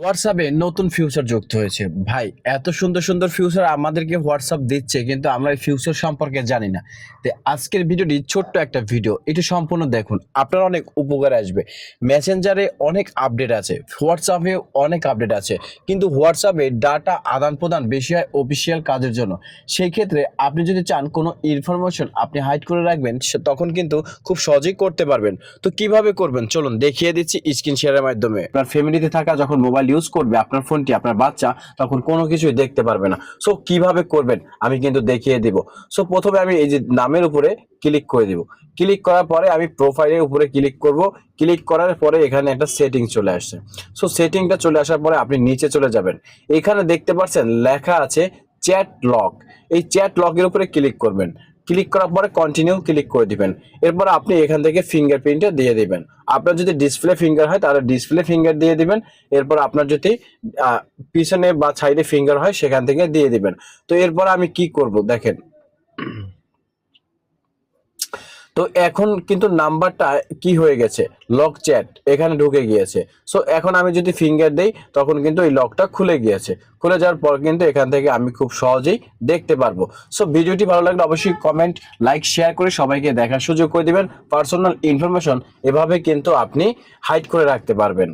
হোয়াটসঅ্যাপে নতুন ফিউচার যুক্ত হয়েছে। ভাই এত সুন্দর সুন্দর ফিউচার আমাদেরকে হোয়াটসঅ্যাপ দিচ্ছে, কিন্তু আমরা এই ফিউচার সম্পর্কে জানি না। তো আজকের ভিডিওটি ছোট্ট একটা ভিডিও, এটি সম্পূর্ণ দেখুন, আপনার অনেক উপকার আসবে। মেসেঞ্জারে অনেক আপডেট আছে, হোয়াটসঅ্যাপে অনেক আপডেট আছে, কিন্তু হোয়াটসঅ্যাপে ডাটা আদান প্রদান বেশি হয় অফিসিয়াল কাজের জন্য। সেই ক্ষেত্রে আপনি যদি চান কোনো ইনফরমেশন আপনি হাইড করে রাখবেন, তখন কিন্তু খুব সহজেই করতে পারবেন। তো কিভাবে করবেন চলুন দেখিয়ে দিচ্ছি স্ক্রিন শেয়ারের মাধ্যমে। আপনার ফ্যামিলিতে থাকা যখন মোবাইল ইউজ করবে আপনার ফোনটি, আপনার বাচ্চা তখন কোনো কিছুই দেখতে পারবে না। সো কিভাবে করবেন আমি কিন্তু দেখিয়ে দিব। সো প্রথমে আমি এই যে নামের উপরে ক্লিক করে দিব। ক্লিক করার পরে আমি প্রোফাইলের উপরে ক্লিক করব। ক্লিক করার পরে এখানে একটা সেটিং চলে আসছে। সো সেটিংটা চলে আসার পরে আপনি নিচে চলে যাবেন। এখানে দেখতে পাচ্ছেন লেখা আছে চ্যাট লক। এই চ্যাট লকের উপরে ক্লিক করবেন। ক্লিক করার পরে কন্টিনিউ ক্লিক করে দিবেন। এরপর আপনি এখান থেকে ফিঙ্গারপ্রিন্টটা দিয়ে দিবেন। আপনার যদি ডিসপ্লে ফিঙ্গার হয় তাহলে ডিসপ্লে ফিঙ্গার দিয়ে দিবেন। এরপর আপনার যদি পিছনে বা সাইডে ফিঙ্গার হয় সেখান থেকে দিয়ে দিবেন। তো এরপর আমি কি করব দেখেন। তো এখন কিন্তু নাম্বারটা কি হয়ে গেছে, লক চ্যাট এখানে ঢুকে গিয়েছে। সো এখন আমি যদি ফিঙ্গার দেই তখন কিন্তু এই লকটা খুলে গিয়েছে। খুলে যাওয়ার পর কিন্তু এখান থেকে আমি খুব সহজেই দেখতে পারবো। সো ভিডিওটি ভালো লাগলে অবশ্যই কমেন্ট, লাইক, শেয়ার করে সবাইকে দেখার সুযোগ করে দিবেন। পার্সোনাল ইনফরমেশন এভাবে কিন্তু আপনি হাইড করে রাখতে পারবেন।